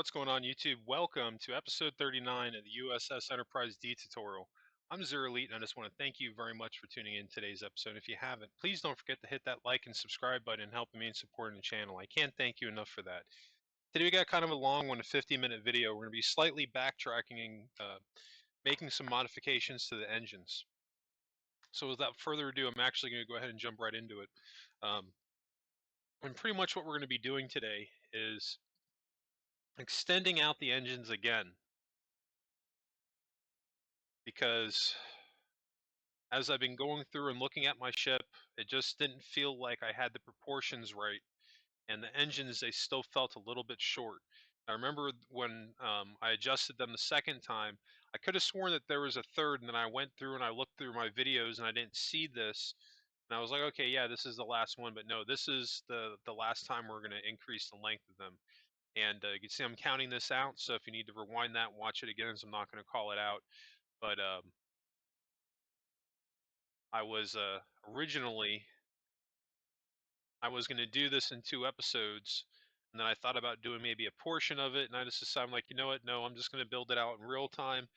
What's going on YouTube? Welcome to episode 39 of the U.S.S. Enterprise D tutorial. I'm Zero Elite and I just want to thank you very much for tuning in today's episode. If you haven't, please don't forget to hit that like and subscribe button and helping me in supporting the channel. I can't thank you enough for that. Today we got kind of a long one, a 50-minute video. We're going to be slightly backtracking and making some modifications to the engines. So without further ado, I'm actually going to go ahead and jump right into it. And pretty much what we're going to be doing today is extending out the engines again, because as I've been going through and looking at my ship, it just didn't feel like I had the proportions right, and the engines, they still felt a little bit short. I remember when I adjusted them the second time, I could have sworn that there was a third, and then I went through and I looked through my videos and I didn't see this, and I was like, okay, yeah, this is the last one, but no, this is the last time we're going to increase the length of them. And you can see I'm counting this out, so if you need to rewind that and watch it again, so I'm not going to call it out. But I was originally I was going to do this in 2 episodes, and then I thought about doing maybe a portion of it, and I just decided, I'm like, you know what? No, I'm just going to build it out in real time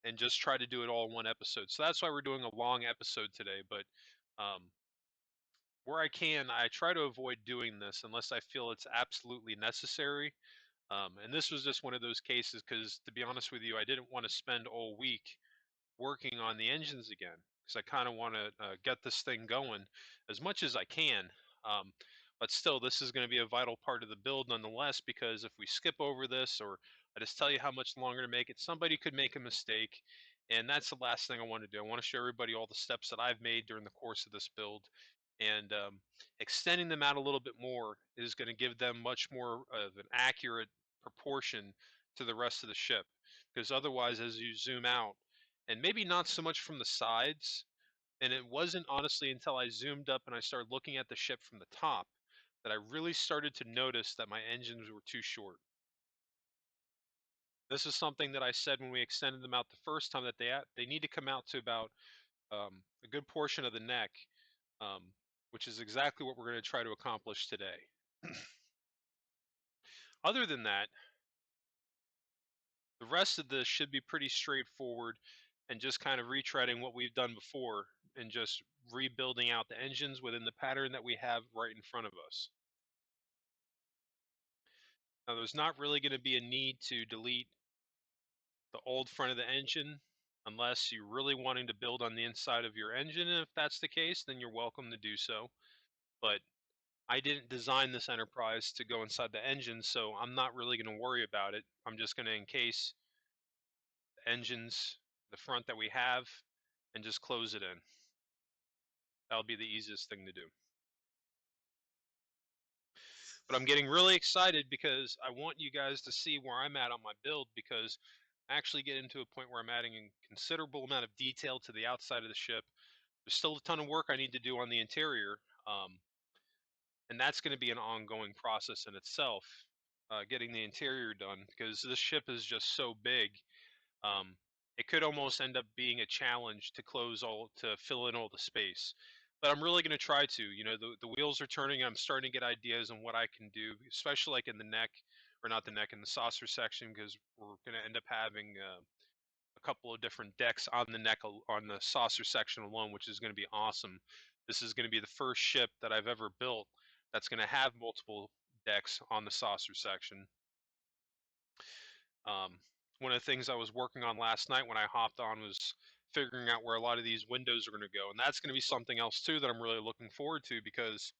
and just try to do it all in one episode. So that's why we're doing a long episode today. But um, where I can, I try to avoid doing this unless I feel it's absolutely necessary. And this was just one of those cases because, to be honest with you, I didn't want to spend all week working on the engines again, because I kind of want to get this thing going as much as I can. Um, but still, this is going to be a vital part of the build nonetheless, because if we skip over this, or I just tell you how much longer to make it, somebody could make a mistake. And that's the last thing I want to do. I want to show everybody all the steps that I've made during the course of this build. And extending them out a little bit more is going to give them much more of an accurate proportion to the rest of the ship. Because otherwise, as you zoom out, and maybe not so much from the sides, and it wasn't honestly until I zoomed up and I started looking at the ship from the top that I really started to notice that my engines were too short. This is something that I said when we extended them out the first time, that they need to come out to about a good portion of the neck, um, which is exactly what we're going to try to accomplish today. Other than that, the rest of this should be pretty straightforward and just kind of retreading what we've done before and just rebuilding out the engines within the pattern that we have right in front of us. Now, there's not really going to be a need to delete the old front of the engine unless you're really wanting to build on the inside of your engine. And if that's the case, then you're welcome to do so. But I didn't design this Enterprise to go inside the engine, so I'm not really going to worry about it. I'm just going to encase the engines, the front that we have, and just close it in. That'll be the easiest thing to do. But I'm getting really excited because I want you guys to see where I'm at on my build, because I actually get into a point where I'm adding a considerable amount of detail to the outside of the ship. There's still a ton of work I need to do on the interior, and that's going to be an ongoing process in itself, getting the interior done, because this ship is just so big. It could almost end up being a challenge to fill in all the space. But I'm really going to try to. You know, the wheels are turning. I'm starting to get ideas on what I can do, especially like in the neck, or not the neck, in the saucer section, because we're going to end up having a couple of different decks on the neck, on the saucer section alone, which is going to be awesome. This is going to be the first ship that I've ever built that's going to have multiple decks on the saucer section. One of the things I was working on last night when I hopped on was figuring out where a lot of these windows are going to go. And that's going to be something else too that I'm really looking forward to, because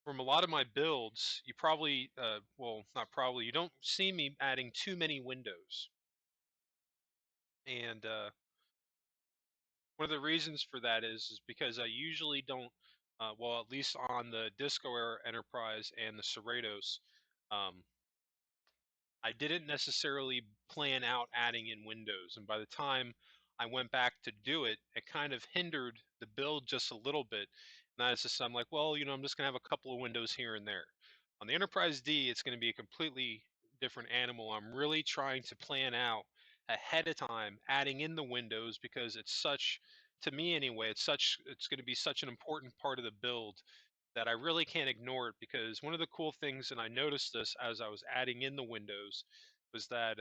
from a lot of my builds, you probably, well, not probably, you don't see me adding too many windows. And one of the reasons for that is because I usually don't, well, at least on the Disco Era Enterprise and the Cerritos, I didn't necessarily plan out adding in windows, and by the time I went back to do it, it kind of hindered the build just a little bit. And that's just, I'm like, well, you know, I'm just gonna have a couple of windows here and there. On the Enterprise D, it's gonna be a completely different animal. I'm really trying to plan out ahead of time, adding in the windows, because it's such, to me anyway, it's gonna be such an important part of the build that I really can't ignore it, because one of the cool things, and I noticed this as I was adding in the windows, was that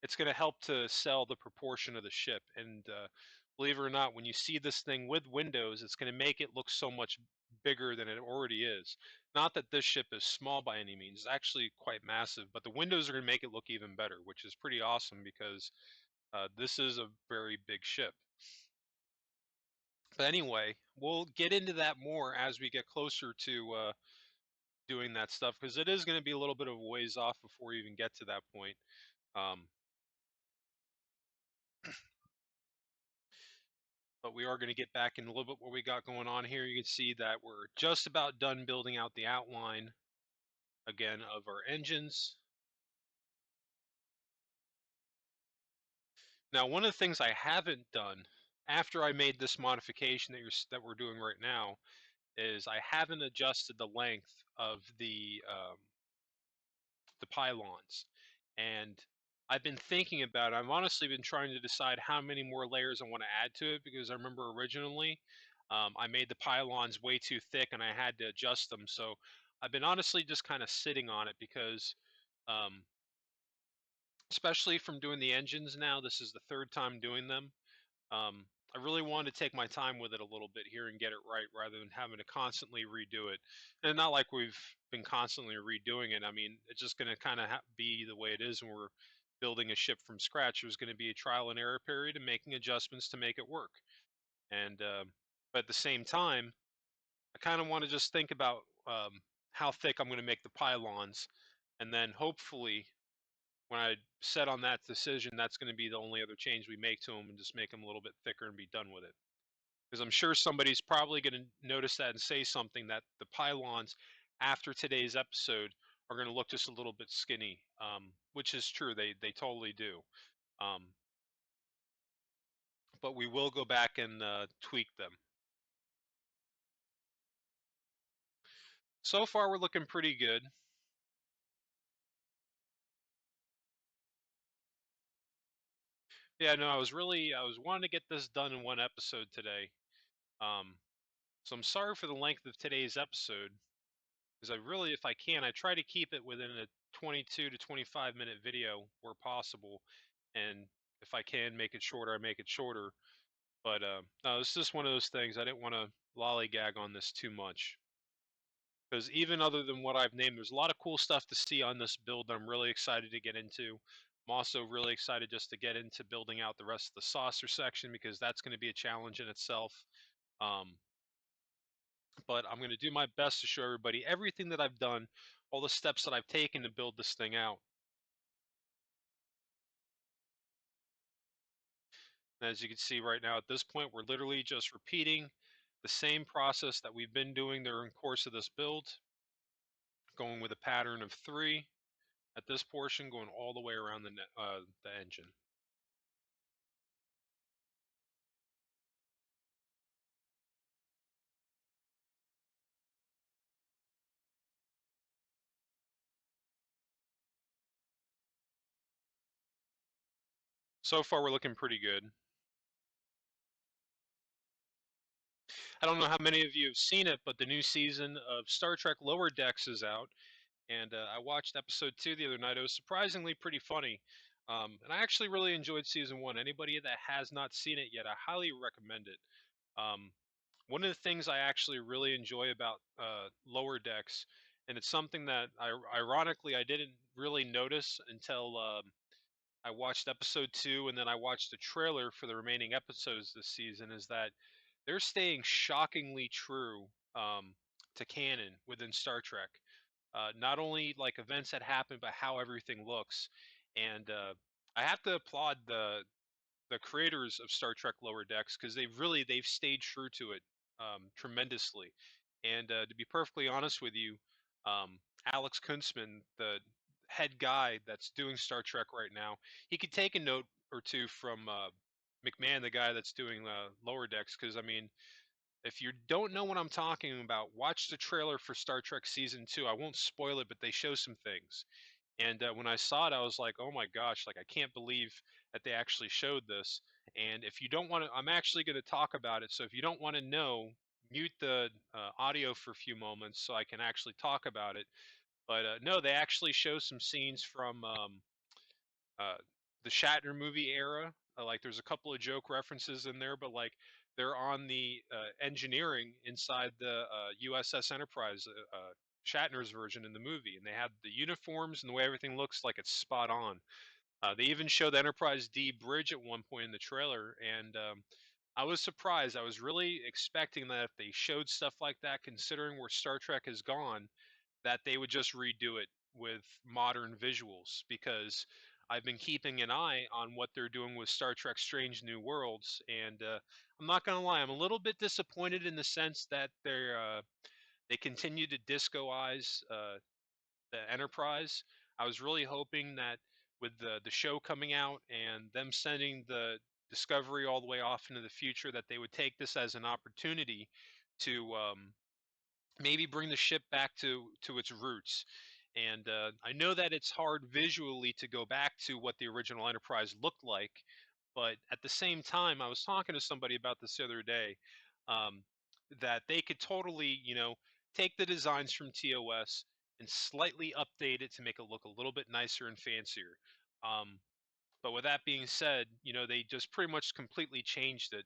it's going to help to sell the proportion of the ship. And believe it or not, when you see this thing with windows, it's going to make it look so much bigger than it already is. Not that this ship is small by any means, it's actually quite massive, but the windows are going to make it look even better, which is pretty awesome because this is a very big ship. But anyway, we'll get into that more as we get closer to doing that stuff, because it is going to be a little bit of a ways off before we even get to that point. Um, but we are going to get back in a little bit what we got going on here. You can see that we're just about done building out the outline again of our engines. Now, one of the things I haven't done after I made this modification that we're doing right now is I haven't adjusted the length of the pylons. And I've been thinking about it. I've honestly been trying to decide how many more layers I want to add to it, because I remember originally I made the pylons way too thick and I had to adjust them. So I've been honestly just kind of sitting on it because, um, especially from doing the engines now, this is the third time doing them. um, I really wanted to take my time with it a little bit here and get it right, rather than having to constantly redo it. And not like we've been constantly redoing it. I mean, it's just going to kind of be the way it is when we're building a ship from scratch. There's going to be a trial and error period and making adjustments to make it work. And but at the same time, I kind of want to just think about how thick I'm going to make the pylons, and then hopefully when I set on that decision, that's going to be the only other change we make to them, and just make them a little bit thicker and be done with it. Because I'm sure somebody's probably going to notice that and say something, that the pylons after today's episode are going to look just a little bit skinny, which is true. They totally do. Um, but we will go back and tweak them. So far, we're looking pretty good. Yeah, no, I was wanting to get this done in one episode today. Um, so I'm sorry for the length of today's episode, because I really, if I can, I try to keep it within a 22 to 25-minute video where possible, and if I can make it shorter, I make it shorter. But no, it's just one of those things. I didn't want to lollygag on this too much, because even other than what I've named, there's a lot of cool stuff to see on this build that I'm really excited to get into. I'm also really excited just to get into building out the rest of the saucer section, because that's going to be a challenge in itself. Um, but I'm going to do my best to show everybody everything that I've done, all the steps that I've taken to build this thing out. And as you can see right now, at this point, we're literally just repeating the same process that we've been doing during the course of this build, going with a pattern of 3 at this portion, going all the way around the engine. So far, we're looking pretty good. I don't know how many of you have seen it, but the new season of Star Trek Lower Decks is out, and I watched episode 2 the other night. It was surprisingly pretty funny, and I actually really enjoyed season 1. Anybody that has not seen it yet, I highly recommend it. Um, One of the things I actually really enjoy about Lower Decks, and it's something that ironically I didn't really notice until I watched episode 2, and then I watched the trailer for the remaining episodes this season, is that they're staying shockingly true to canon within Star Trek. Not only like events that happen, but how everything looks. And I have to applaud the creators of Star Trek Lower Decks, because they've stayed true to it tremendously. And to be perfectly honest with you, Alex Kuntzman, the head guy that's doing Star Trek right now, he could take a note or two from McMahon, the guy that's doing Lower Decks. Because I mean, if you don't know what I'm talking about, watch the trailer for Star Trek season 2. I won't spoil it, but they show some things. And when I saw it, I was like, "Oh my gosh! Like, I can't believe that they actually showed this." And if you don't want to, I'm actually going to talk about it. So if you don't want to know, mute the audio for a few moments so I can actually talk about it. But no, they actually show some scenes from uh, the Shatner movie era. Like there's a couple of joke references in there, but like they're on the engineering inside the U.S.S. Enterprise, Shatner's version in the movie, and they have the uniforms and the way everything looks like it's spot on. They even show the Enterprise D bridge at one point in the trailer, and I was surprised. I was really expecting that if they showed stuff like that, considering where Star Trek has gone, that they would just redo it with modern visuals because I've been keeping an eye on what they're doing with Star Trek Strange New Worlds, and I'm not gonna lie, I'm a little bit disappointed in the sense that they continue to discoize the Enterprise. I was really hoping that with the show coming out and them sending the Discovery all the way off into the future, that they would take this as an opportunity to maybe bring the ship back to its roots. And I know that it's hard visually to go back to what the original Enterprise looked like, but at the same time, I was talking to somebody about this the other day, um, that they could totally, take the designs from TOS and slightly update it to make it look a little bit nicer and fancier. Um, but with that being said, they just pretty much completely changed it.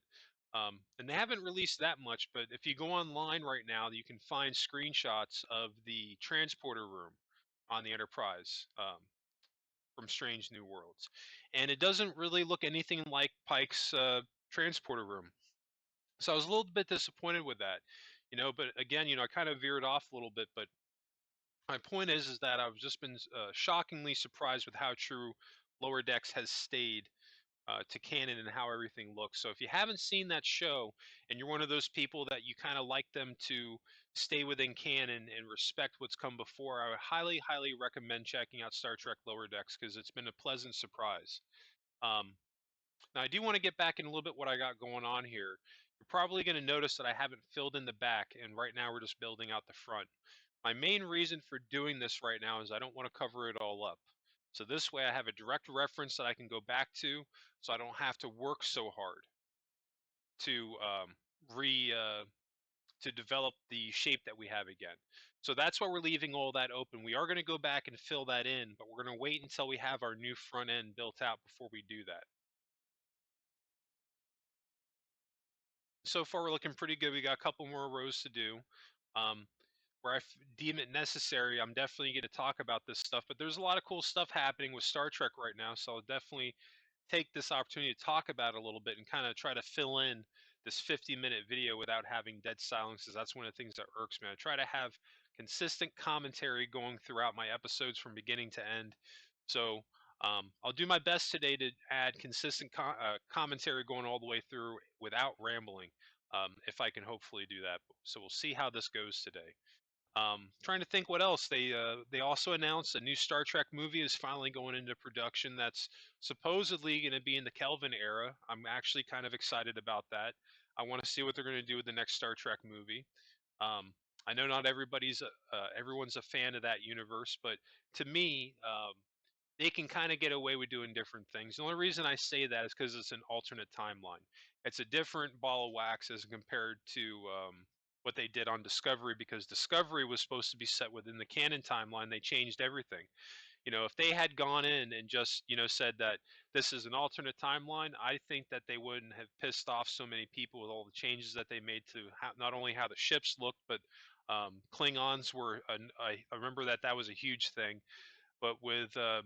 And they haven't released that much, but if you go online right now, you can find screenshots of the transporter room on the Enterprise from Strange New Worlds. And it doesn't really look anything like Pike's transporter room. So I was a little bit disappointed with that, but again, I kind of veered off a little bit, but my point is that I've just been shockingly surprised with how true Lower Decks has stayed to canon and how everything looks. So if you haven't seen that show and you're one of those people that you kind of like them to stay within canon and respect what's come before, I would highly, highly recommend checking out Star Trek Lower Decks because it's been a pleasant surprise. Um, Now, I do want to get back in a little bit what I got going on here. You're probably going to notice that I haven't filled in the back, and right now we're just building out the front. My main reason for doing this right now is I don't want to cover it all up. So this way I have a direct reference that I can go back to, so I don't have to work so hard to re to develop the shape that we have again. So that's why we're leaving all that open. We are going to go back and fill that in, but we're going to wait until we have our new front end built out before we do that. So far we're looking pretty good. We got a couple more rows to do. Um, where deem it necessary, I'm definitely going to talk about this stuff. But there's a lot of cool stuff happening with Star Trek right now, so I'll definitely take this opportunity to talk about it a little bit and kind of try to fill in this 50-minute video without having dead silences. That's one of the things that irks me. I try to have consistent commentary going throughout my episodes from beginning to end. So I'll do my best today to add consistent commentary going all the way through without rambling, if I can hopefully do that. So we'll see how this goes today. Trying to think what else. They also announced a new Star Trek movie is finally going into production. That's supposedly going to be in the Kelvin era. I'm actually kind of excited about that. I want to see what they're going to do with the next Star Trek movie. Um, I know not everyone's a fan of that universe, but to me, they can kind of get away with doing different things. The only reason I say that is because it's an alternate timeline. It's a different ball of wax as compared to what they did on Discovery, because Discovery was supposed to be set within the canon timeline. They changed everything. If they had gone in and just, said that this is an alternate timeline, I think that they wouldn't have pissed off so many people with all the changes that they made to not only how the ships looked, but Klingons were. I remember that was a huge thing. But with the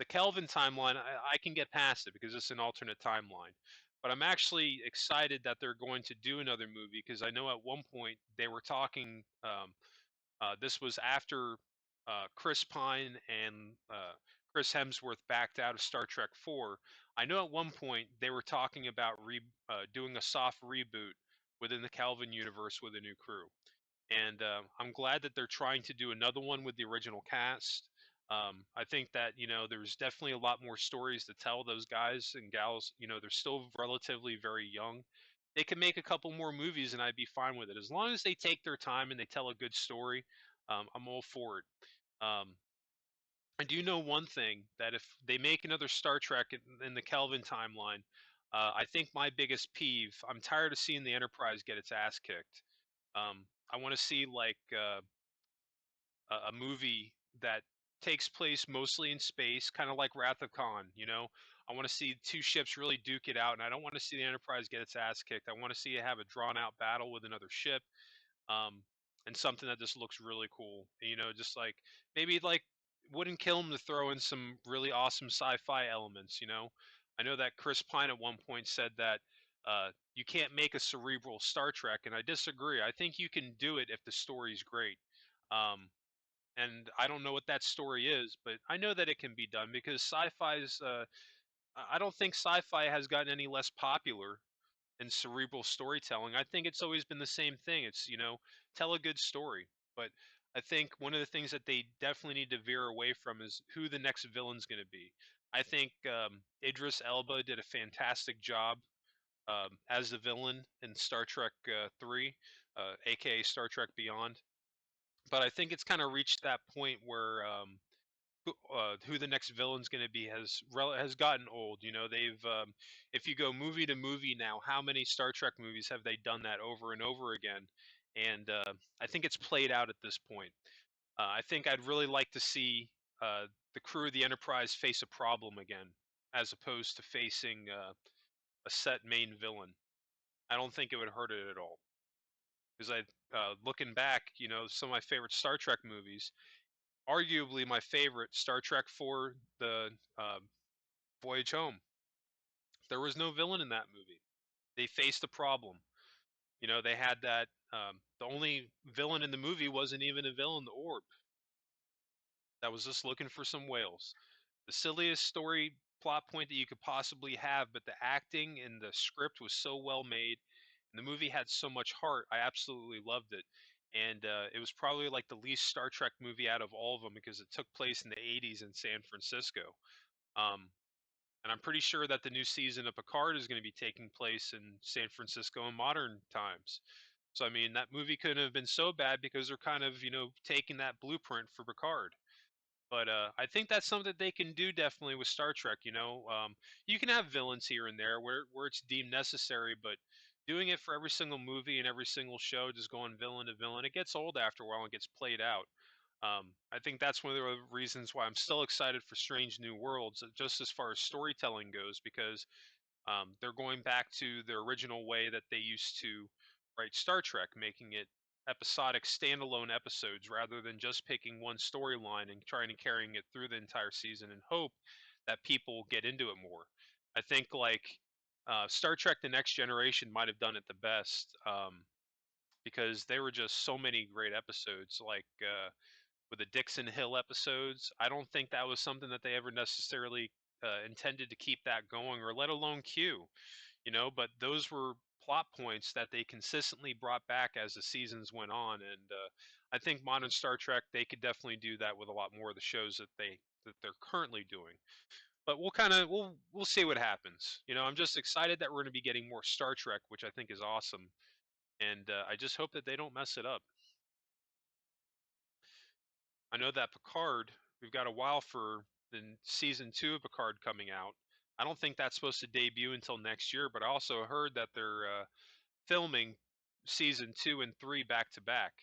Kelvin timeline, I can get past it because it's an alternate timeline. But I'm actually excited that they're going to do another movie because I know at one point they were talking. This was after Chris Pine and Chris Hemsworth backed out of Star Trek 4. I know at one point they were talking about doing a soft reboot within the Kelvin universe with a new crew. And I'm glad that they're trying to do another one with the original cast. I think that there's definitely a lot more stories to tell. Those guys and gals, they're still relatively very young. They can make a couple more movies, and I'd be fine with it as long as they take their time and they tell a good story. I'm all for it. Um, I do know one thing, that if they make another Star Trek in the Kelvin timeline, I think my biggest peeve, I'm tired of seeing the Enterprise get its ass kicked. I want to see like a movie that takes place mostly in space, kind of like Wrath of Khan. You know, I want to see two ships really duke it out, and I don't want to see the Enterprise get its ass kicked. I want to see it have a drawn out battle with another ship, um, and something that just looks really cool. You know, just like maybe like wouldn't kill him to throw in some really awesome sci-fi elements. You know, I know that Chris Pine at one point said that. You can't make a cerebral Star Trek, and I disagree. I think you can do it if the story's great. Um, and I don't know what that story is, but I know that it can be done because sci-fi's. I don't think sci-fi has gotten any less popular in cerebral storytelling. I think it's always been the same thing. It's tell a good story, but I think one of the things that they definitely need to veer away from is who the next villain's going to be. I think Idris Elba did a fantastic job as the villain in Star Trek 3, aka Star Trek Beyond. But I think it's kind of reached that point where who the next villain's going to be has gotten old. You know, they've if you go movie to movie now, how many Star Trek movies have they done that over and over again? And I think it's played out at this point. I think I'd really like to see the crew of the Enterprise face a problem again, as opposed to facing a set main villain. I don't think it would hurt it at all. Because looking back, some of my favorite Star Trek movies, arguably my favorite, Star Trek 4, the Voyage Home. There was no villain in that movie. They faced a problem. They had that. The only villain in the movie wasn't even a villain, the Orb. That was just looking for some whales. The silliest story plot point that you could possibly have, but the acting and the script was so well made, and the movie had so much heart. I absolutely loved it. And it was probably like the least Star Trek movie out of all of them because it took place in the 80s in San Francisco. Um, and I'm pretty sure that the new season of Picard is going to be taking place in San Francisco in modern times. So I mean, that movie couldn't have been so bad because they're kind of taking that blueprint for Picard. But I think that's something that they can do definitely with Star Trek. You can have villains here and there where it's deemed necessary, but doing it for every single movie and every single show, just going villain to villain, it gets old after a while and gets played out. I think that's one of the reasons why I'm still excited for Strange New Worlds, just as far as storytelling goes, because they're going back to the original way that they used to write Star Trek, making it episodic standalone episodes rather than just picking one storyline and trying to carrying it through the entire season and hope that people get into it more. I think like Star Trek: The Next Generation might have done it the best because there were just so many great episodes, like with the Dixon Hill episodes. I don't think that was something that they ever necessarily intended to keep that going, or let alone Q. But those were plot points that they consistently brought back as the seasons went on, and I think modern Star Trek, they could definitely do that with a lot more of the shows that they're currently doing. But we'll see what happens. I'm just excited that we're going to be getting more Star Trek, which I think is awesome, and I just hope that they don't mess it up. I know that Picard, we've got a while for the season 2 of Picard coming out. I don't think that's supposed to debut until next year, but I also heard that they're filming season 2 and 3 back to back.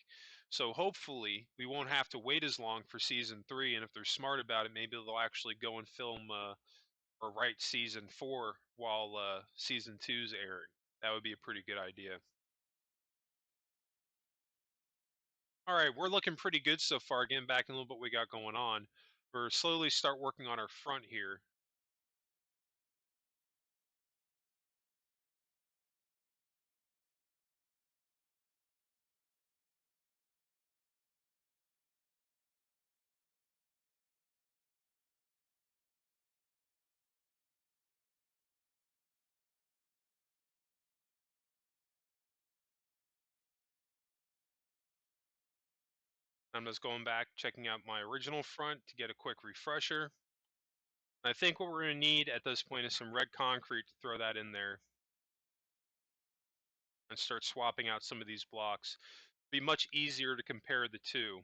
So hopefully we won't have to wait as long for season 3, and if they're smart about it, maybe they'll actually go and film or write season 4 while season 2's airing. That would be a pretty good idea. All right, we're looking pretty good so far. Getting back in a little bit what we got going on. We're slowly start working on our front here. I'm just going back, checking out my original front to get a quick refresher. I think what we're going to need at this point is some red concrete to throw that in there and start swapping out some of these blocks. Be much easier to compare the two.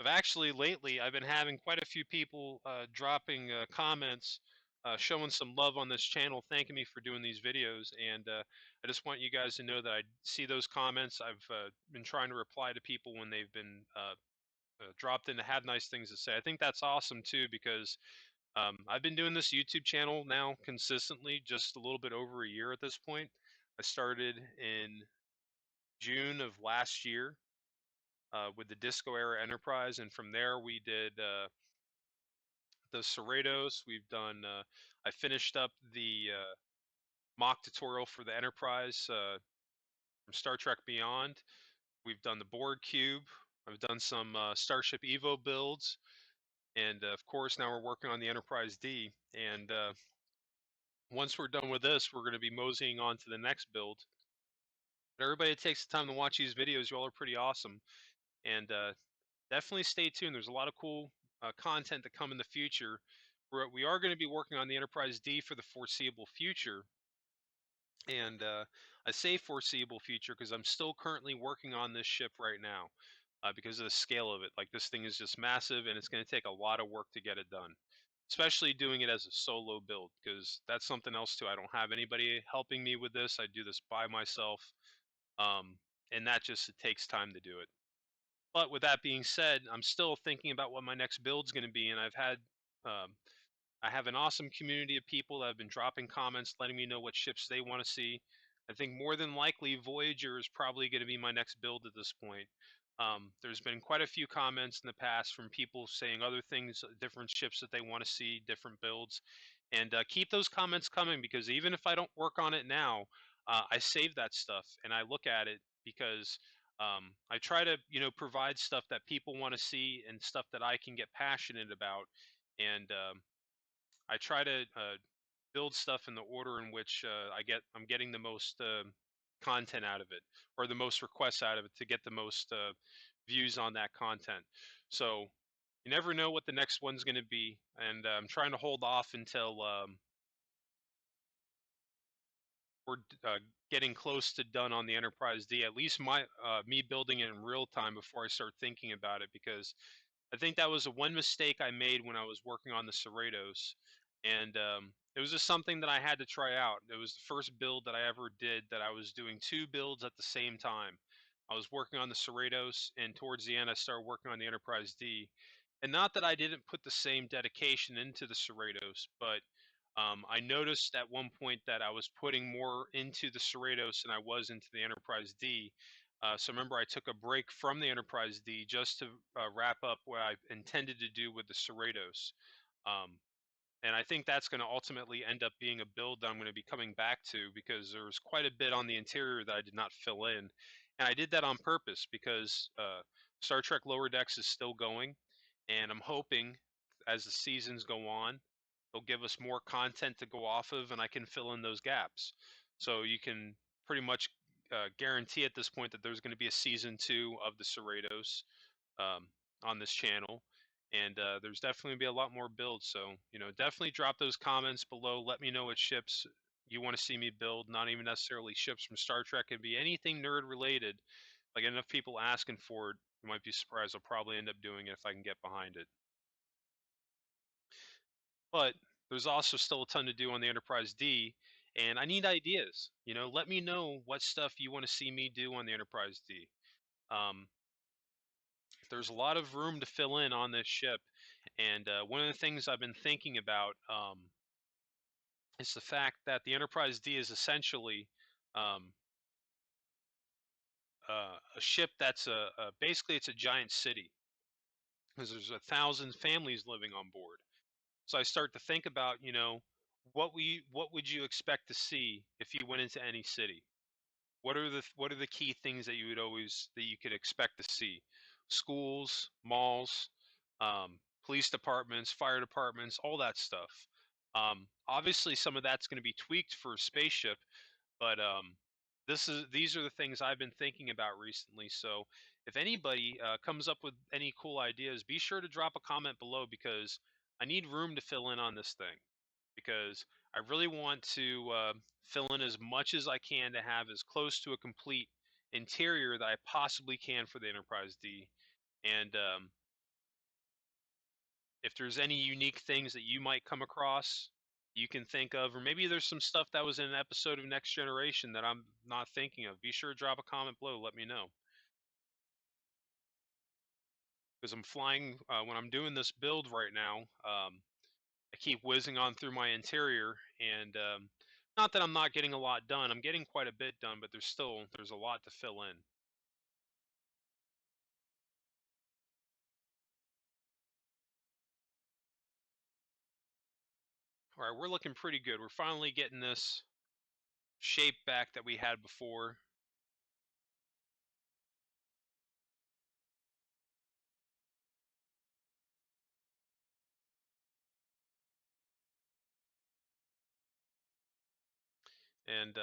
I've actually lately I've been having quite a few people dropping comments, showing some love on this channel, thanking me for doing these videos, and I just want you guys to know that I see those comments. I've been trying to reply to people when they've been dropped in to have nice things to say. I think that's awesome too because I've been doing this YouTube channel now consistently, just a little bit over a year at this point. I started in June of last year with the Disco Era Enterprise, and from there we did the Cerratos. We've done. I finished up the mock tutorial for the Enterprise from Star Trek Beyond. We've done the Borg Cube. I've done some Starship Evo builds, and of course now we're working on the Enterprise D. And once we're done with this, we're going to be moseying on to the next build. But everybody that takes the time to watch these videos, you all are pretty awesome, and definitely stay tuned. There's a lot of cool content to come in the future. We are going to be working on the Enterprise D for the foreseeable future. And I say foreseeable future because I'm still currently working on this ship right now because of the scale of it. Like, this thing is just massive and it's going to take a lot of work to get it done, especially doing it as a solo build, because that's something else too. I don't have anybody helping me with this. I do this by myself. And that just, it takes time to do it. But with that being said, I'm still thinking about what my next build's going to be, and um, I have an awesome community of people that have been dropping comments, letting me know what ships they want to see. I think more than likely Voyager is probably going to be my next build at this point. There's been quite a few comments in the past from people saying other things, different ships that they want to see, different builds, and keep those comments coming, because even if I don't work on it now, I save that stuff and I look at it, because I try to, provide stuff that people want to see and stuff that I can get passionate about, and I try to build stuff in the order in which I'm getting the most content out of it, or the most requests out of it, to get the most views on that content. So you never know what the next one's going to be, and I'm trying to hold off until we're getting close to done on the Enterprise D. At least me building it in real time before I start thinking about it, because I think that was the one mistake I made when I was working on the Cerratos, and it was just something that I had to try out. It was the first build that I ever did that I was doing two builds at the same time. I was working on the Cerratos, and towards the end, I started working on the Enterprise D. And not that I didn't put the same dedication into the Cerratos, but I noticed at one point that I was putting more into the Cerratos than I was into the Enterprise D. So remember, I took a break from the Enterprise D just to wrap up what I intended to do with the Cerratos. Um, and I think that's going to ultimately end up being a build that I'm going to be coming back to, because there was quite a bit on the interior that I did not fill in. And I did that on purpose because Star Trek Lower Decks is still going. And I'm hoping as the seasons go on, they'll give us more content to go off of, and I can fill in those gaps. So you can pretty much guarantee at this point that there's going to be a season 2 of the Cerratos um, on this channel, and there's definitely going to be a lot more builds. So definitely drop those comments below. Let me know what ships you want to see me build. Not even necessarily ships from Star Trek; it can be anything nerd related. Like, enough people asking for it, you might be surprised. I'll probably end up doing it if I can get behind it. But there's also still a ton to do on the Enterprise D, and I need ideas. Let me know what stuff you want to see me do on the Enterprise D. Um, there's a lot of room to fill in on this ship, and one of the things I've been thinking about is the fact that the Enterprise D is essentially um, a ship that's basically it's a giant city, because there's 1,000 families living on board. So I start to think about, what would you expect to see if you went into any city? What are the key things that you could expect to see? Schools, malls, police departments, fire departments, all that stuff. Obviously, some of that's going to be tweaked for a spaceship, but these are the things I've been thinking about recently. So if anybody comes up with any cool ideas, be sure to drop a comment below, because I need room to fill in on this thing, because I really want to fill in as much as I can to have as close to a complete interior that I possibly can for the Enterprise D. And if there's any unique things that you might come across, you can think of, or maybe there's some stuff that was in an episode of Next Generation that I'm not thinking of. Be sure to drop a comment below. Let me know, because I'm flying when I'm doing this build right now. I keep whizzing on through my interior, and not that I'm not getting a lot done. I'm getting quite a bit done, but there's a lot to fill in. All right, we're looking pretty good. We're finally getting this shape back that we had before. And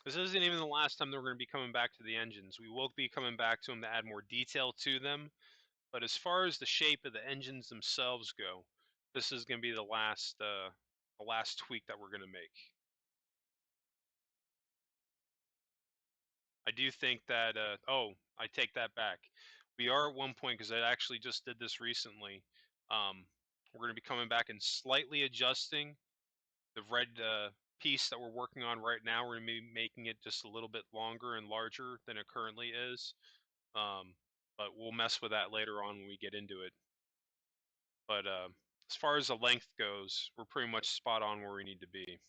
this isn't even the last time that we're going to be coming back to the engines. We will be coming back to them to add more detail to them. But as far as the shape of the engines themselves go, this is going to be the last tweak that we're going to make. I do think that, I take that back. We are at one point, because I actually just did this recently. We're going to be coming back and slightly adjusting the red piece that we're working on right now. We're going to be making it just a little bit longer and larger than it currently is. But we'll mess with that later on when we get into it. But as far as the length goes, we're pretty much spot on where we need to be.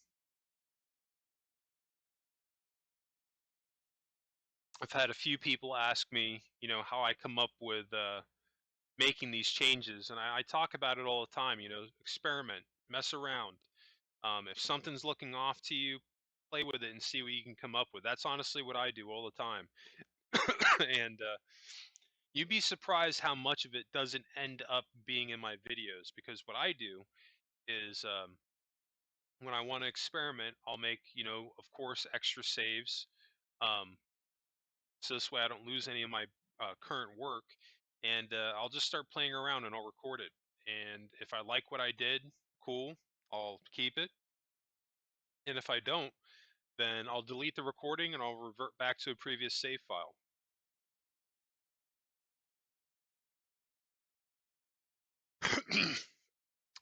I've had a few people ask me, how I come up with making these changes, and I talk about it all the time. Experiment, mess around. If something's looking off to you, play with it and see what you can come up with. That's honestly what I do all the time. And you'd be surprised how much of it doesn't end up being in my videos, because what I do is, when I want to experiment, I'll make, of course, extra saves. Um, so this way I don't lose any of my current work. And I'll just start playing around and I'll record it. And if I like what I did, cool, I'll keep it. And if I don't, then I'll delete the recording and I'll revert back to a previous save file.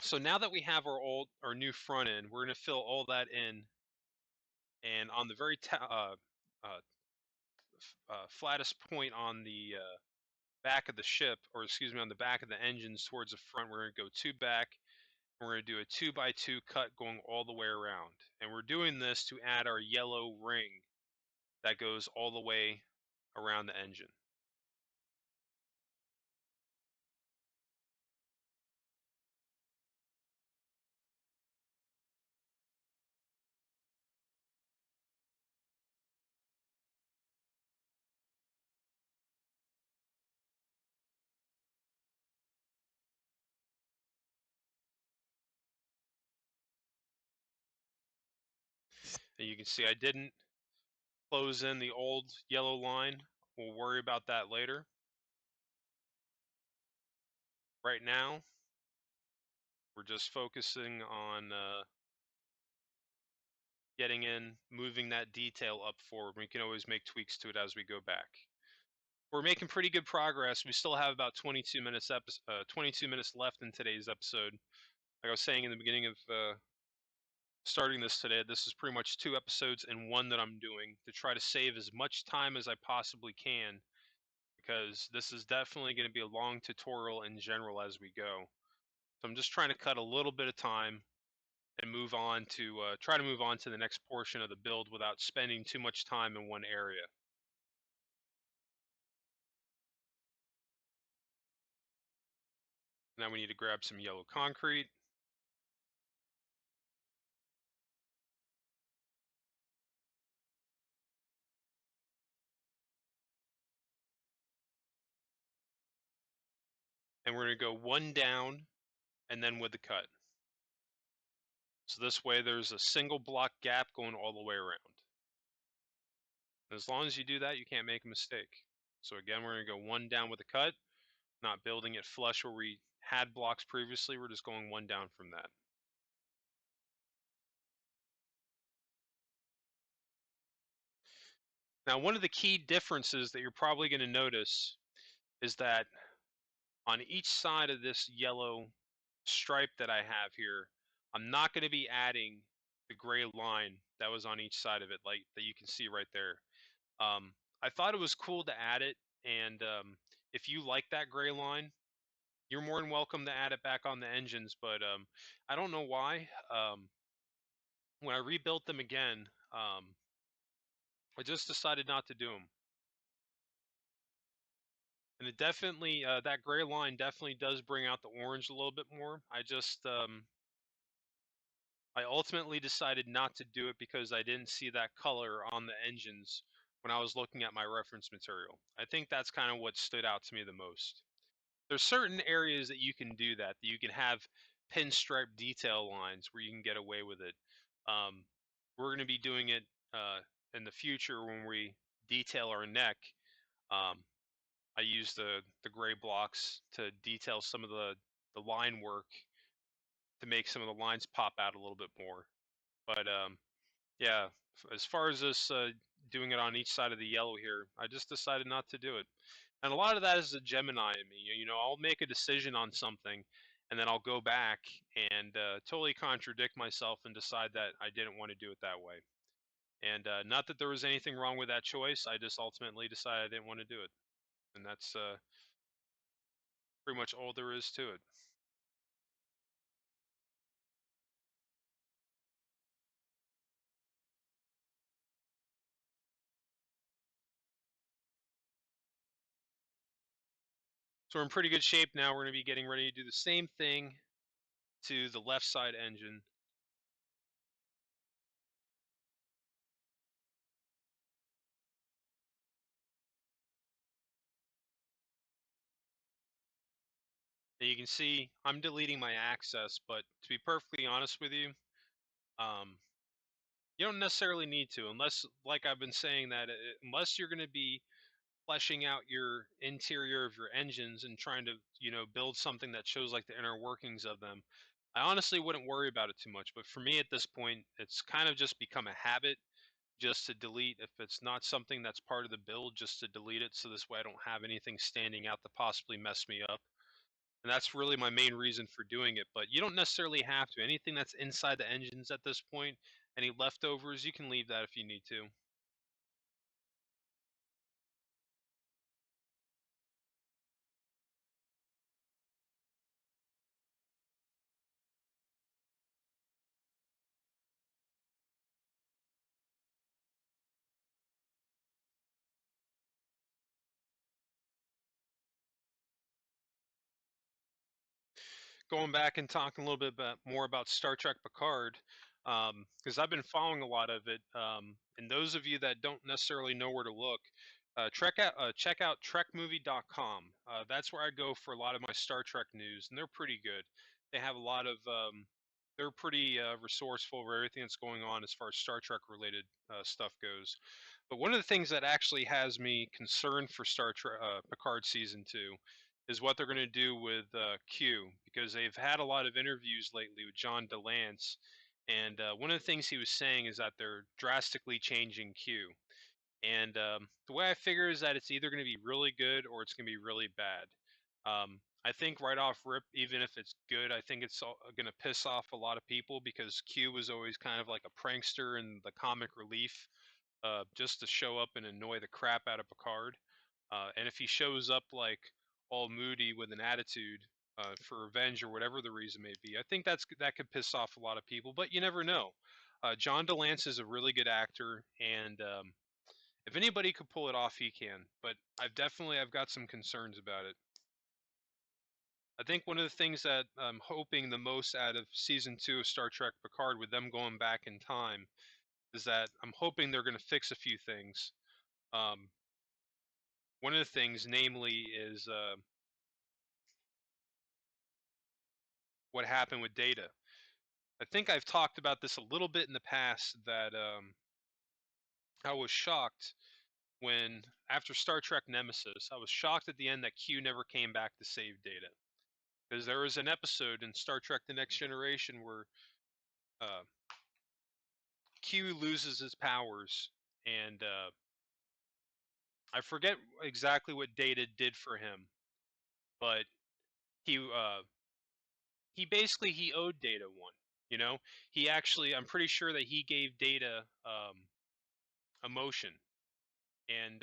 So now that we have our new front end, we're going to fill all that in. And on the very flattest point on the back of the ship, or excuse me, on the back of the engines towards the front, we're going to go two back. We're going to do a 2x2 cut going all the way around. And we're doing this to add our yellow ring that goes all the way around the engine. And you can see I didn't close in the old yellow line. We'll worry about that later. Right now, we're just focusing on moving that detail up forward. We can always make tweaks to it as we go back. We're making pretty good progress. We still have about 22 minutes 22 minutes left in today's episode. Like I was saying in the beginning of starting this today, this is pretty much 2 episodes in one that I'm doing to try to save as much time as I possibly can, because this is definitely going to be a long tutorial in general as we go. So I'm just trying to cut a little bit of time and move on to try to move on to the next portion of the build without spending too much time in one area. Now we need to grab some yellow concrete. And we're going to go one down and then with the cut. So this way there's a single block gap going all the way around. And as long as you do that, you can't make a mistake. So again, we're going to go one down with a cut, not building it flush where we had blocks previously. We're just going one down from that. Now, one of the key differences that you're probably going to notice is that On each side of this yellow stripe that I have here, I'm not going to be adding the gray line that was on each side of it, like that you can see right there. Um, I thought it was cool to add it, and if you like that gray line, you're more than welcome to add it back on the engines. But I don't know why. When I rebuilt them again, I just decided not to do them. And it definitely, that gray line definitely does bring out the orange a little bit more. I ultimately decided not to do it because I didn't see that color on the engines when I was looking at my reference material. I think that's kind of what stood out to me the most. There's certain areas that you can do that you can have pinstripe detail lines where you can get away with it. Um, we're going to be doing it in the future when we detail our neck. Um, I use the gray blocks to detail some of the line work to make some of the lines pop out a little bit more. But yeah, as far as this doing it on each side of the yellow here, I just decided not to do it. And a lot of that is the Gemini in me. I'll make a decision on something, and then I'll go back and totally contradict myself and decide that I didn't want to do it that way. And not that there was anything wrong with that choice. I just ultimately decided I didn't want to do it, and that's pretty much all there is to it. So we're in pretty good shape now. We're going to be getting ready to do the same thing to the left side engine. And you can see I'm deleting my access, but to be perfectly honest with you, um, you don't necessarily need to, unless, like I've been saying, that unless you're going to be fleshing out your interior of your engines and trying to, build something that shows like the inner workings of them. I honestly wouldn't worry about it too much, but for me at this point, it's kind of just become a habit just to delete if it's not something that's part of the build, just to delete it so this way I don't have anything standing out to possibly mess me up. And that's really my main reason for doing it. But you don't necessarily have to. Anything that's inside the engines at this point, any leftovers, you can leave that if you need to. Going back and talking a little bit more about Star Trek Picard, because I've been following a lot of it. And those of you that don't necessarily know where to look, check out trekmovie.com. That's where I go for a lot of my Star Trek news, and they're pretty good. They have a lot of they're pretty resourceful for everything that's going on as far as Star Trek related stuff goes. But one of the things that actually has me concerned for Star Trek Picard season 2 is what they're going to do with Q, because they've had a lot of interviews lately with John DeLance, and one of the things he was saying is that they're drastically changing Q. And the way I figure is that it's either going to be really good or it's going to be really bad. I think right off rip, even if it's good, I think it's going to piss off a lot of people because Q was always kind of like a prankster and the comic relief, just to show up and annoy the crap out of Picard. And if he shows up like all moody with an attitude for revenge or whatever the reason may be, I think that could piss off a lot of people. But you never know. John DeLance is a really good actor, and if anybody could pull it off, he can. But I've got some concerns about it. I think one of the things that I'm hoping the most out of season 2 of Star Trek Picard, with them going back in time, is that I'm hoping they're going to fix a few things. Um, One of the things, namely, is what happened with Data. I think I've talked about this a little bit in the past, that I was shocked when, after Star Trek Nemesis, I was shocked at the end that Q never came back to save Data. Because there was an episode in Star Trek The Next Generation where uh, Q loses his powers, and I forget exactly what Data did for him, but he he basically he owed Data one. You know, he actually I'm pretty sure that he gave Data emotion, and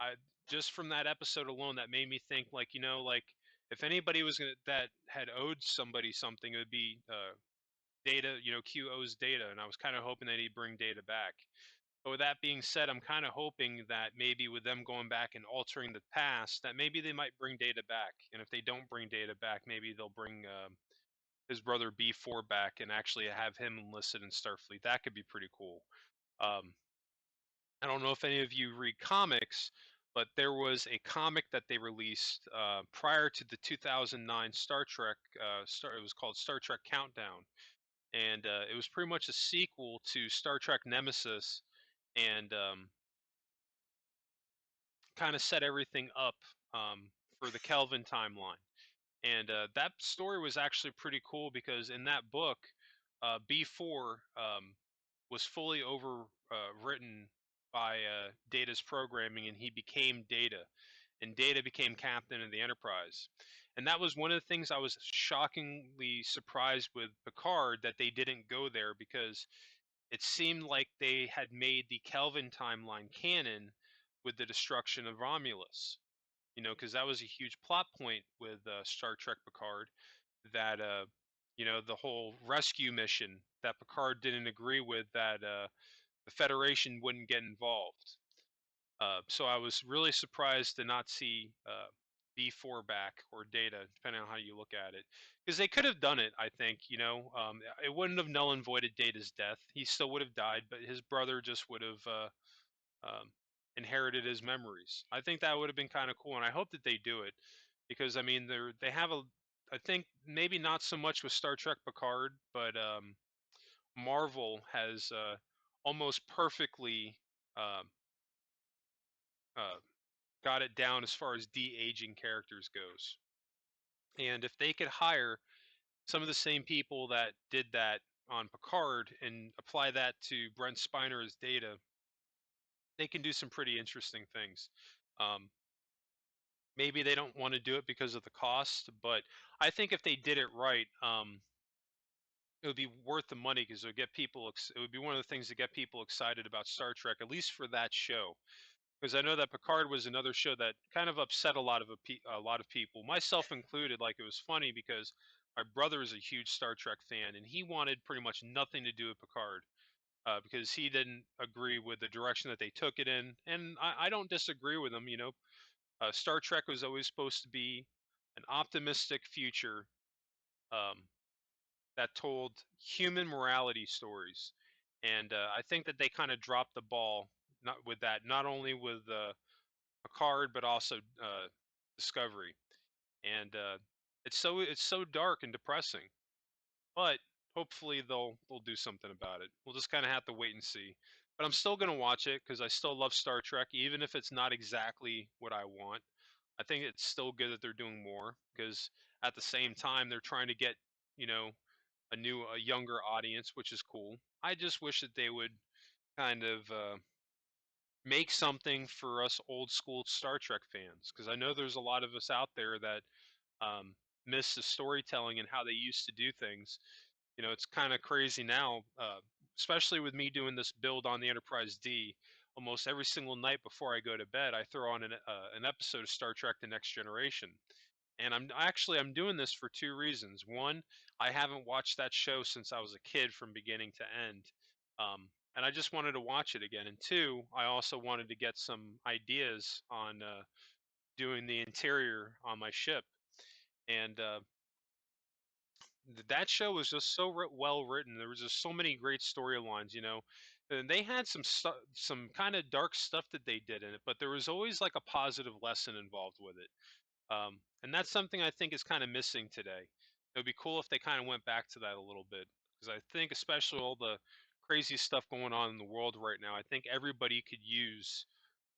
I just from that episode alone that made me think like like if anybody was gonna that had owed somebody something, it would be Data. Q owes Data, and I was kind of hoping that he'd bring Data back. But with that being said, I'm kind of hoping that maybe with them going back and altering the past, that maybe they might bring Data back. And if they don't bring Data back, maybe they'll bring his brother B4 back and actually have him enlisted in Starfleet. That could be pretty cool. Um, I don't know if any of you read comics, but there was a comic that they released prior to the 2009 Star Trek. It was called Star Trek Countdown, and it was pretty much a sequel to Star Trek Nemesis, and kind of set everything up for the Kelvin timeline. And that story was actually pretty cool because in that book, B4 was fully over written by Data's programming, and he became Data, and Data became captain of the Enterprise. And that was one of the things I was shockingly surprised with Picard, that they didn't go there, because it seemed like they had made the Kelvin timeline canon with the destruction of Romulus. Because that was a huge plot point with Star Trek Picard, that the whole rescue mission that Picard didn't agree with, that the Federation wouldn't get involved. So I was really surprised to not see B4 back, or Data, depending on how you look at it, because they could have done it. I think it wouldn't have null and voided Data's death. He still would have died, but his brother just would have inherited his memories. I think that would have been kind of cool, and I hope that they do it, because I mean they have a. I think maybe not so much with Star Trek Picard, but Marvel has almost perfectly uh, uh, got it down as far as de-aging characters goes. And if they could hire some of the same people that did that on Picard and apply that to Brent Spiner as Data, they can do some pretty interesting things. Um, Maybe they don't want to do it because of the cost, but I think if they did it right, it would be worth the money, because it would get people. It would be one of the things that get people excited about Star Trek, at least for that show. Because I know that Picard was another show that kind of upset a lot of people, myself included. Like, it was funny because my brother is a huge Star Trek fan, and he wanted pretty much nothing to do with Picard, because he didn't agree with the direction that they took it in, and I don't disagree with him. Star Trek was always supposed to be an optimistic future, um, that told human morality stories, and I think that they kind of dropped the ball, not with that, not only with Picard, but also Discovery, and it's so dark and depressing. But hopefully they'll do something about it. We'll just kind of have to wait and see. But I'm still gonna watch it because I still love Star Trek, even if it's not exactly what I want. I think it's still good that they're doing more, because at the same time they're trying to get you know a younger audience, which is cool. I just wish that they would kind of make something for us old school Star Trek fans, because I know there's a lot of us out there that um, miss the storytelling and how they used to do things. It's kind of crazy now, especially with me doing this build on the Enterprise D. Almost every single night before I go to bed, I throw on an episode of Star Trek: The Next Generation. And I'm doing this for two reasons. One, I haven't watched that show since I was a kid from beginning to end. And I just wanted to watch it again. And two, I also wanted to get some ideas on doing the interior on my ship. And that show was just so well written. There was just so many great storylines, And they had some kind of dark stuff that they did in it, but there was always like a positive lesson involved with it. And that's something I think is kind of missing today. It would be cool if they kind of went back to that a little bit, because I think, especially all the crazy stuff going on in the world right now, I think everybody could use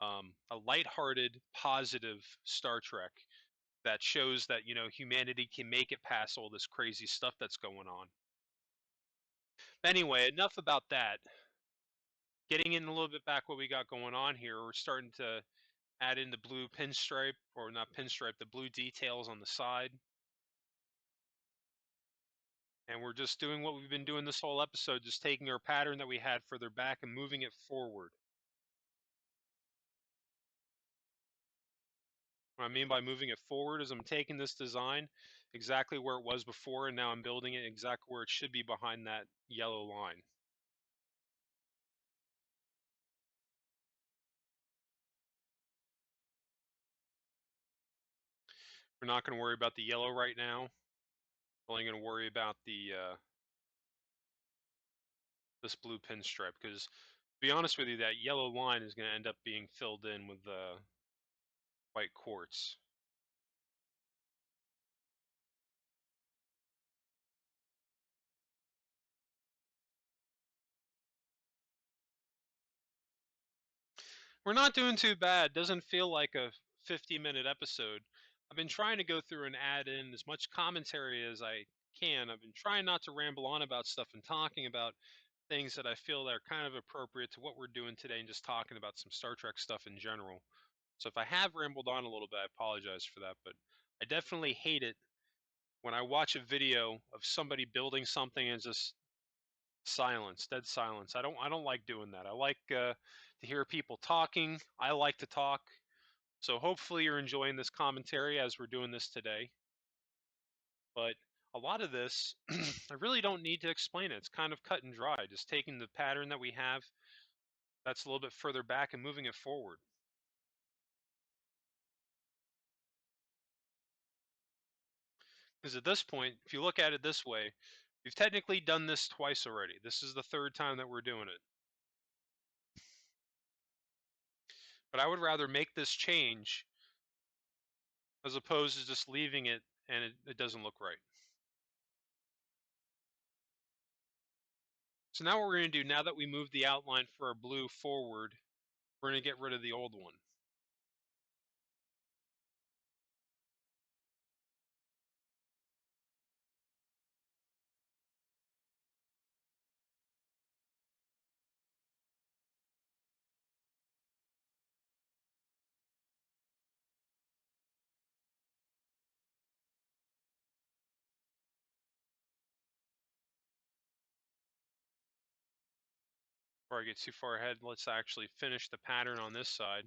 a lighthearted, positive Star Trek that shows that humanity can make it past all this crazy stuff that's going on. Anyway, enough about that. Getting in a little bit back what we got going on here, we're starting to add in the blue pinstripe, or not pinstripe, the blue details on the side. And we're just doing what we've been doing this whole episode, just taking our pattern that we had further back and moving it forward. What I mean by moving it forward is I'm taking this design exactly where it was before, and now I'm building it exactly where it should be behind that yellow line. We're not going to worry about the yellow right now. We're only going to worry about the this blue pinstripe, because to be honest with you, that yellow line is going to end up being filled in with white quartz. We're not doing too bad. Doesn't feel like a 50-minute episode. I've been trying to go through and add in as much commentary as I can. I've been trying not to ramble on about stuff and talking about things that I feel that are kind of appropriate to what we're doing today and just talking about some Star Trek stuff in general. So if I have rambled on a little bit, I apologize for that, but I definitely hate it when I watch a video of somebody building something and just silence, dead silence. I don't like doing that. I like to hear people talking. I like to talk. So hopefully you're enjoying this commentary as we're doing this today. But a lot of this, I really don't need to explain it. It's kind of cut and dry. Just taking the pattern that we have that's a little bit further back and moving it forward. Because at this point, if you look at it this way, we've technically done this twice already. This is the third time that we're doing it. But I would rather make this change as opposed to just leaving it and it doesn't look right. So now what we're going to do, now that we moved the outline for our blue forward, we're going to get rid of the old one. Before I get too far ahead, let's actually finish the pattern on this side.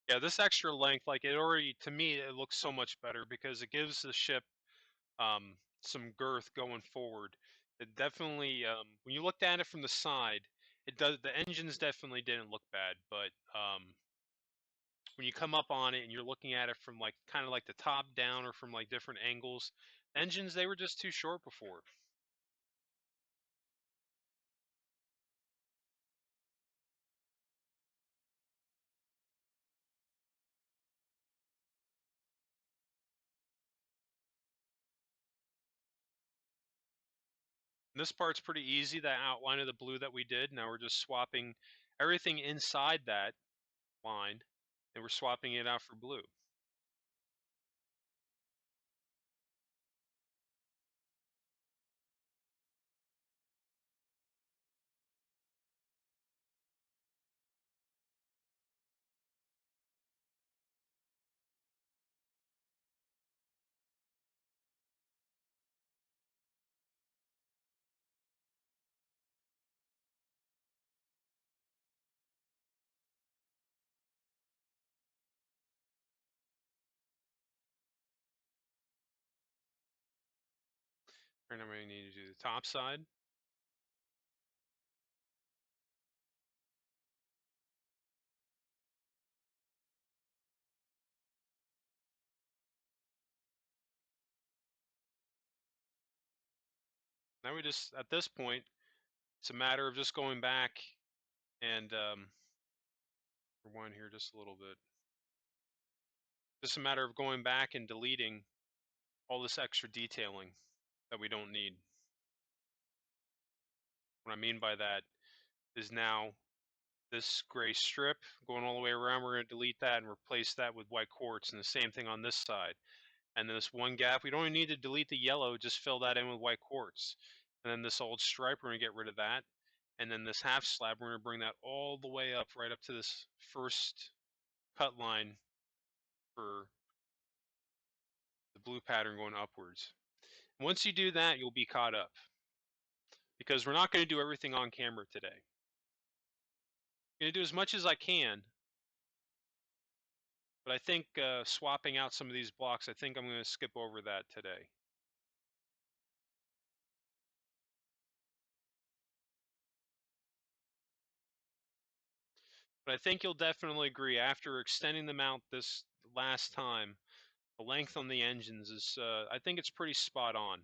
Yeah, this extra length, like it already, to me, it looks so much better because it gives the ship some girth going forward. It definitely, when you looked at it from the side, it does. The engines definitely didn't look bad, but when you come up on it and you're looking at it from like kind of like the top down or from like different angles, engines they were just too short before. And this part's pretty easy. That outline of the blue that we did. Now we're just swapping everything inside that line, and we're swapping it out for blue. And then we need to do the top side. Now we just, at this point, it's a matter of just going back and rewind here just a little bit. Just a matter of going back and deleting all this extra detailing that we don't need. What I mean by that is now this gray strip going all the way around, we're going to delete that and replace that with white quartz, and the same thing on this side. And then this one gap, we don't even need to delete the yellow, just fill that in with white quartz. And then this old stripe, we're going to get rid of that. And then this half slab, we're going to bring that all the way up, right up to this first cut line for the blue pattern going upwards. Once you do that, you'll be caught up, because we're not going to do everything on camera today. I'm going to do as much as I can, but I think swapping out some of these blocks, I think I'm going to skip over that today. But I think you'll definitely agree, after extending them out this last time, the length on the engines is, I think it's pretty spot on.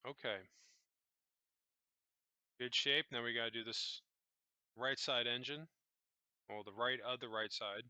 Okay, good shape. Now we got to do this right side engine, or the right side.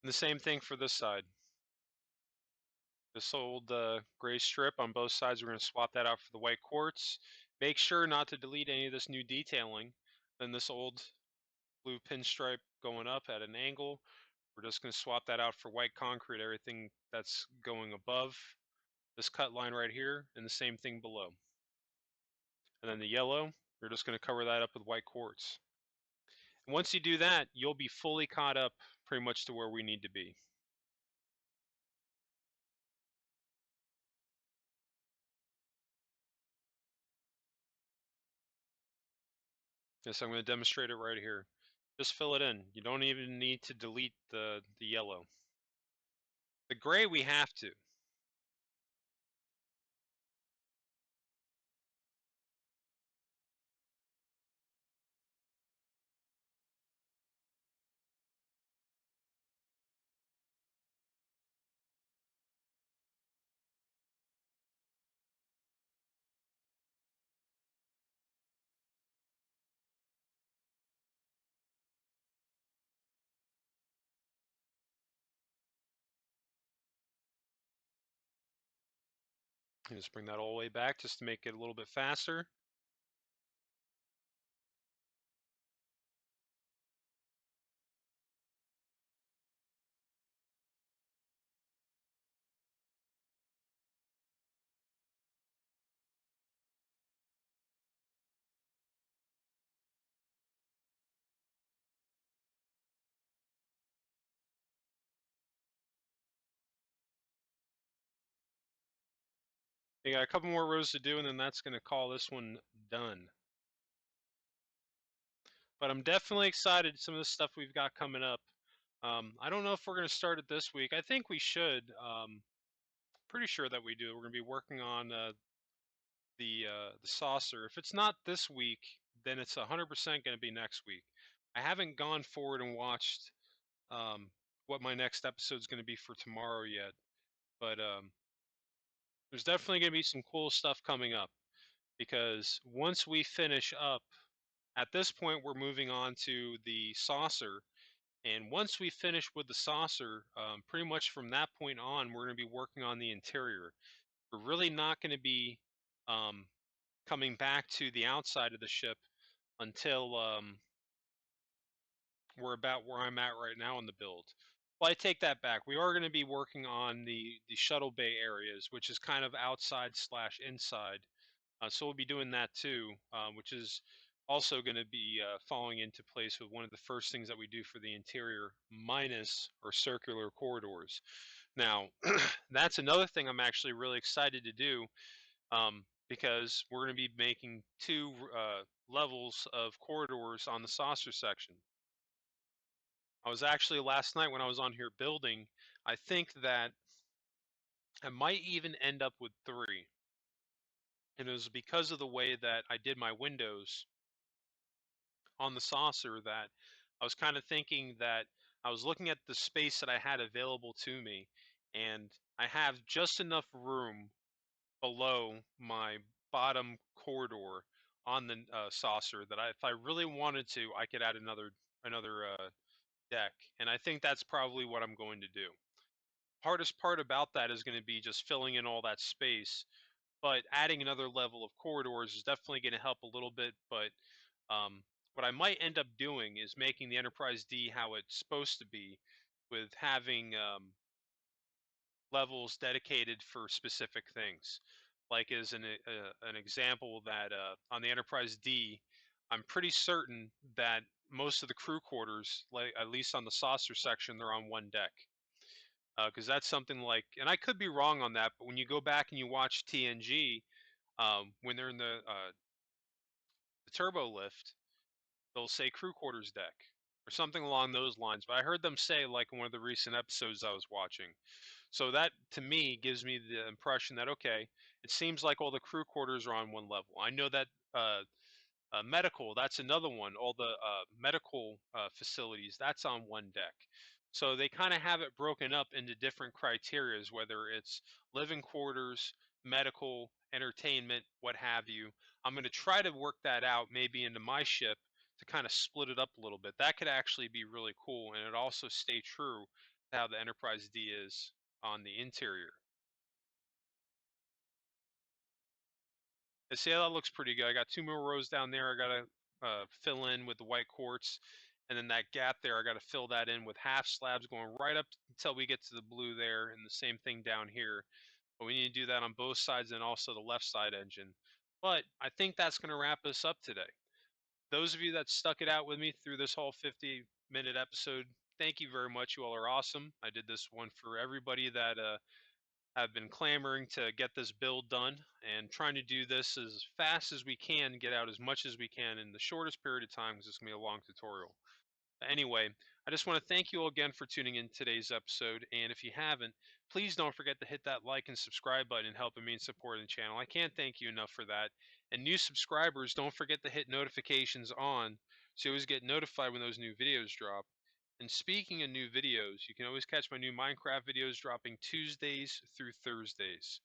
And the same thing for this side. This old gray strip on both sides, we're going to swap that out for the white quartz. Make sure not to delete any of this new detailing. Then this old blue pinstripe going up at an angle, we're just going to swap that out for white concrete, everything that's going above this cut line right here, and the same thing below. And then the yellow, we're just going to cover that up with white quartz. And once you do that, you'll be fully caught up pretty much to where we need to be. Yes, I'm going to demonstrate it right here. Just fill it in. You don't even need to delete the yellow. The gray we have to. Just bring that all the way back just to make it a little bit faster. You got a couple more rows to do, and then that's going to call this one done. But I'm definitely excited some of the stuff we've got coming up. I don't know if we're going to start it this week. I think we should. Pretty sure that we do. We're going to be working on the saucer. If it's not this week, then it's 100% going to be next week. I haven't gone forward and watched what my next episode is going to be for tomorrow yet, but there's definitely going to be some cool stuff coming up, because once we finish up, at this point we're moving on to the saucer, and once we finish with the saucer, pretty much from that point on, we're going to be working on the interior. We're really not going to be um, coming back to the outside of the ship until we're about where I'm at right now in the build. Well, I take that back. We are going to be working on the shuttle bay areas, which is kind of outside slash inside. So we'll be doing that too, which is also going to be falling into place with one of the first things that we do for the interior, minus or circular corridors. Now, that's another thing I'm actually really excited to do, because we're going to be making two levels of corridors on the saucer section. I was actually last night when I was on here building, I think that I might even end up with three. And it was because of the way that I did my windows on the saucer that I was kind of thinking that I was looking at the space that I had available to me, and I have just enough room below my bottom corridor on the saucer that if I really wanted to, I could add another deck, and I think that's probably what I'm going to do. Hardest part about that is going to be just filling in all that space, but adding another level of corridors is definitely going to help a little bit. But what I might end up doing is making the Enterprise D how it's supposed to be, with having levels dedicated for specific things. Like as an example, that on the Enterprise D, I'm pretty certain that most of the crew quarters, like at least on the saucer section, they're on one deck. Because that's something like, and I could be wrong on that, but when you go back and you watch TNG, when they're in the turbo lift, they'll say crew quarters deck or something along those lines. But I heard them say, like in one of the recent episodes I was watching. So that to me gives me the impression that, okay, it seems like all the crew quarters are on one level. I know that medical, that's another one. All the medical facilities, that's on one deck. So they kind of have it broken up into different criterias, whether it's living quarters, medical, entertainment, what have you. I'm going to try to work that out maybe into my ship to kind of split it up a little bit. That could actually be really cool, and it also stay true to how the Enterprise D is on the interior. I see, that looks pretty good. I got two more rows down there. I got to fill in with the white quartz. And then that gap there, I got to fill that in with half slabs going right up until we get to the blue there. And the same thing down here. But we need to do that on both sides and also the left side engine. But I think that's going to wrap us up today. Those of you that stuck it out with me through this whole 50-minute episode, thank you very much. You all are awesome. I did this one for everybody that have been clamoring to get this build done and trying to do this as fast as we can, get out as much as we can in the shortest period of time, because it's going to be a long tutorial. Anyway, I just want to thank you all again for tuning in today's episode, and if you haven't, please don't forget to hit that like and subscribe button and helping me in supporting the channel. I can't thank you enough for that. And new subscribers, don't forget to hit notifications on so you always get notified when those new videos drop. And speaking of new videos, you can always catch my new Minecraft videos dropping Tuesdays through Thursdays.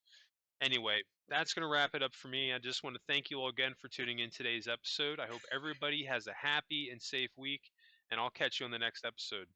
Anyway, that's going to wrap it up for me. I just want to thank you all again for tuning in today's episode. I hope everybody has a happy and safe week, and I'll catch you on the next episode.